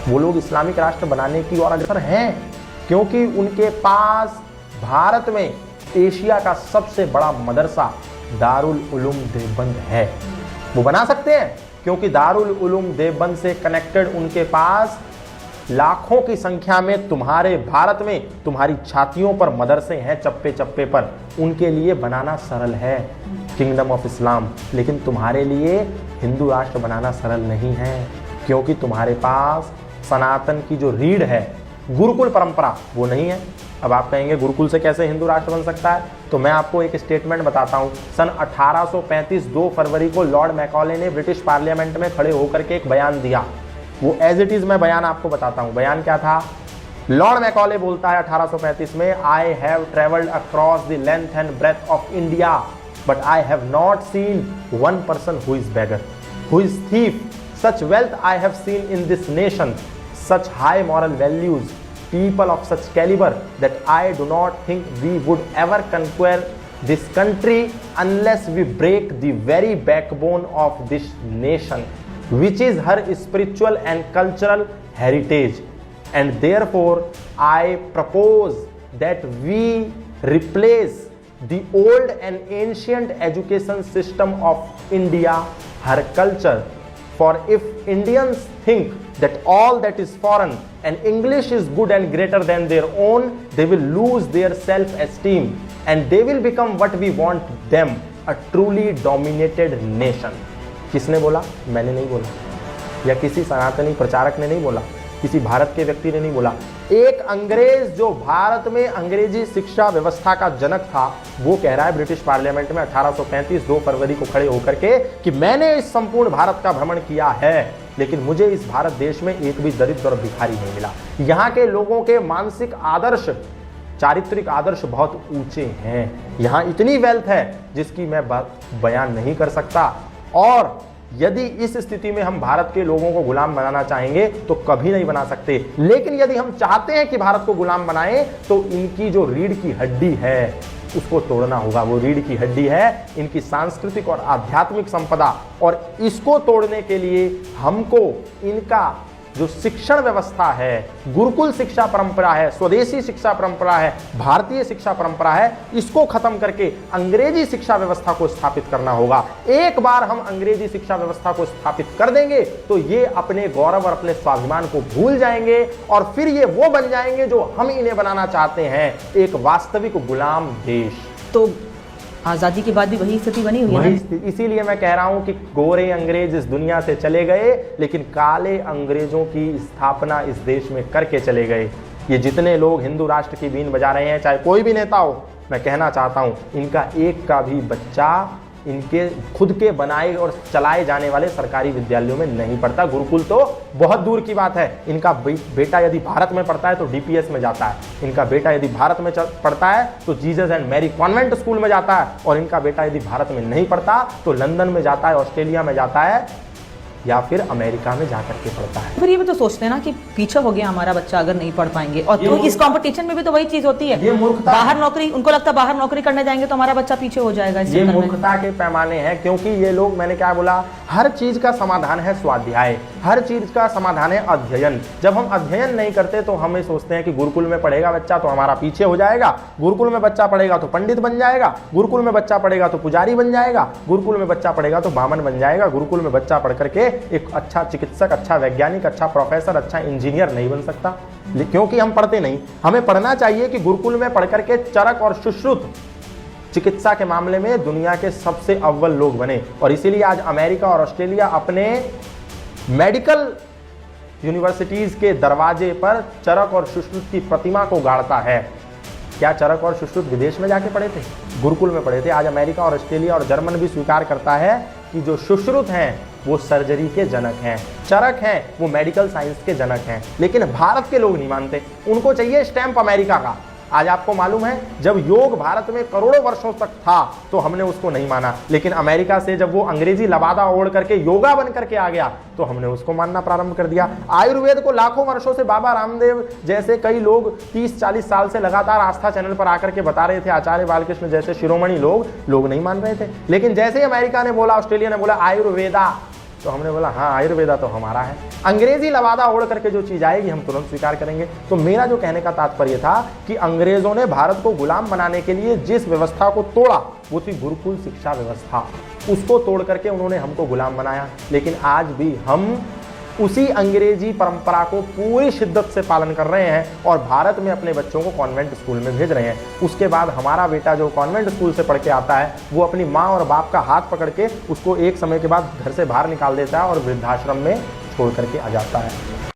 वो लोग इस्लामिक राष्ट्र बनाने की ओर अग्रसर हैं, क्योंकि उनके पास भारत में एशिया का सबसे बड़ा मदरसा दारुल उलूम देवबंद है। वो बना सकते हैं क्योंकि दारुल उलूम देवबंद से कनेक्टेड उनके पास लाखों की संख्या में तुम्हारे भारत में तुम्हारी छातियों पर मदरसे हैं, चप्पे चप्पे पर। उनके लिए बनाना सरल है किंगडम ऑफ इस्लाम, लेकिन तुम्हारे लिए हिंदू राष्ट्र बनाना सरल नहीं है, क्योंकि तुम्हारे पास सनातन की जो रीढ़ है, गुरुकुल परंपरा, वो नहीं है। अब आप कहेंगे गुरुकुल से कैसे हिंदू राष्ट्र बन सकता है? तो मैं आपको एक स्टेटमेंट बताता हूं। सन 1835 2 फरवरी को लॉर्ड मैकॉले ने ब्रिटिश पार्लियामेंट में खड़े होकर के एक बयान दिया। वो एज इट इज मैं बयान आपको बताता हूं। बयान क्या था? लॉर्ड मैकॉले बोलता है 1835 में, I have travelled across the length and breadth of India but I have not seen one person who is beggar, who is thief, such wealth I have seen in this nation, such high moral values, people of such caliber that I do not think we would ever conquer this country unless we break the very backbone of this nation, which is her spiritual and cultural heritage. And therefore, I propose that we replace the old and ancient education system of India, her culture. For if Indians think that all that is foreign and English is good and greater than their own, they will lose their self-esteem and they will become what we want them, a truly dominated nation. किसने बोला? मैंने नहीं बोला, या किसी सनातनी प्रचारक ने नहीं बोला, किसी भारत के व्यक्ति ने नहीं बोला। एक अंग्रेज जो भारत में अंग्रेजी शिक्षा व्यवस्था का जनक था, वो कह रहा है ब्रिटिश पार्लियामेंट में 1835 2 फरवरी को खड़े होकर के कि मैंने इस संपूर्ण भारत का भ्रमण किया है, लेकिन मुझे इस भारत देश में एक भी दरिद्र और भिखारी नहीं मिला। यहाँ के लोगों के मानसिक आदर्श, चारित्रिक आदर्श बहुत ऊंचे हैं। यहाँ इतनी वेल्थ है जिसकी मैं बात बयान नहीं कर सकता। और यदि इस स्थिति में हम भारत के लोगों को गुलाम बनाना चाहेंगे तो कभी नहीं बना सकते। लेकिन यदि हम चाहते हैं कि भारत को गुलाम बनाएं तो इनकी जो रीढ़ की हड्डी है उसको तोड़ना होगा। वो रीढ़ की हड्डी है इनकी सांस्कृतिक और आध्यात्मिक संपदा, और इसको तोड़ने के लिए हमको इनका जो शिक्षण व्यवस्था है, गुरुकुल शिक्षा परंपरा है, स्वदेशी शिक्षा परंपरा है, भारतीय शिक्षा परंपरा है, इसको खत्म करके अंग्रेजी शिक्षा व्यवस्था को स्थापित करना होगा। एक बार हम अंग्रेजी शिक्षा व्यवस्था को स्थापित कर देंगे तो ये अपने गौरव और अपने स्वाभिमान को भूल जाएंगे और फिर ये वो बन जाएंगे जो हम इन्हें बनाना चाहते हैं, एक वास्तविक गुलाम देश। तो आजादी के बाद भी वही स्थिति बनी हुई है। इसीलिए मैं कह रहा हूं कि गोरे अंग्रेज इस दुनिया से चले गए, लेकिन काले अंग्रेजों की स्थापना इस देश में करके चले गए। ये जितने लोग हिंदू राष्ट्र की बीन बजा रहे हैं, चाहे कोई भी नेता हो, मैं कहना चाहता हूं इनका एक का भी बच्चा इनके खुद के बनाए और चलाए जाने वाले सरकारी विद्यालयों में नहीं पढ़ता। गुरुकुल तो बहुत दूर की बात है। इनका बेटा यदि भारत में पढ़ता है तो डीपीएस में जाता है, इनका बेटा यदि भारत में पढ़ता है तो Jesus and Mary convent school में जाता है, और इनका बेटा यदि भारत में नहीं पढ़ता तो लंदन में जाता है, ऑस्ट्रेलिया में जाता है, या फिर अमेरिका में जाकर के पढ़ता है। फिर ये भी तो सोचते हैं ना कि पीछे हो गया हमारा बच्चा अगर नहीं पढ़ पाएंगे, और तो इस कंपटीशन में भी तो वही चीज होती है। बाहर नौकरी, उनको लगता है बाहर नौकरी करने जाएंगे तो हमारा बच्चा पीछे हो जाएगा। ये मूर्खता के पैमाने हैं, क्योंकि ये लोग, मैंने क्या बोला, हर चीज का समाधान है स्वाध्याय, हर चीज का समाधान है अध्ययन। जब हम अध्ययन नहीं करते तो हमें सोचते हैं कि गुरुकुल में पढ़ेगा बच्चा तो हमारा पीछे हो जाएगा, गुरुकुल में बच्चा पढ़ेगा तो पंडित बन जाएगा, गुरुकुल में बच्चा पढ़ेगा तो पुजारी बन जाएगा, गुरुकुल में बच्चा पढ़ेगा तो बामन बन जाएगा, गुरुकुल में बच्चा पढ़ करके एक अच्छा चिकित्सक, अच्छा वैज्ञानिक, अच्छा प्रोफेसर, अच्छा इंजीनियर नहीं बन सकता, क्योंकि हम पढ़ते नहीं। हमें पढ़ना चाहिए कि गुरुकुल में पढ़ करके चरक और सुश्रुत चिकित्सा के मामले में दुनिया के सबसे अव्वल लोग बने। और इसीलिए आज अमेरिका और ऑस्ट्रेलिया अपने मेडिकल यूनिवर्सिटीज के दरवाजे पर चरक और सुश्रुत की प्रतिमा को गाड़ता है। क्या चरक और सुश्रुत विदेश में जाके पढ़े थे? गुरुकुल में पढ़े थे। आज अमेरिका और ऑस्ट्रेलिया और जर्मन भी स्वीकार करता है कि जो सुश्रुत हैं वो सर्जरी के जनक हैं, चरक हैं वो मेडिकल साइंस के जनक हैं। लेकिन भारत के लोग नहीं मानते, उनको चाहिए स्टैंप अमेरिका का। आज आपको मालूम है जब योग भारत में करोड़ों वर्षों तक था तो हमने उसको नहीं माना, लेकिन अमेरिका से जब वो अंग्रेजी लबादा ओढ़ करके योगा बन करके आ गया तो हमने उसको मानना प्रारंभ कर दिया। आयुर्वेद को लाखों वर्षों से बाबा रामदेव जैसे कई लोग 30-40 साल से लगातार आस्था चैनल पर आकर के बता रहे थे, आचार्य बालकृष्ण जैसे शिरोमणि लोग नहीं मान रहे थे। लेकिन जैसे ही अमेरिका ने बोला, ऑस्ट्रेलिया ने बोला आयुर्वेदा, तो हमने बोला हाँ, आयुर्वेदा तो हमारा है। अंग्रेजी लवादा ओढ़ करके जो चीज़ आएगी हम तुरंत स्वीकार करेंगे। तो मेरा जो कहने का तात्पर्य था कि अंग्रेजों ने भारत को गुलाम बनाने के लिए जिस व्यवस्था को तोड़ा वो थी गुरुकुल शिक्षा व्यवस्था। उसको तोड़ करके उन्होंने हमको गुलाम बनाया। लेकिन आज भी हम उसी अंग्रेजी परंपरा को पूरी शिद्दत से पालन कर रहे हैं और भारत में अपने बच्चों को कॉन्वेंट स्कूल में भेज रहे हैं। उसके बाद हमारा बेटा जो कॉन्वेंट स्कूल से पढ़ के आता है वो अपनी माँ और बाप का हाथ पकड़ के उसको एक समय के बाद घर से बाहर निकाल देता है और वृद्धाश्रम में छोड़ करके आ जाता है।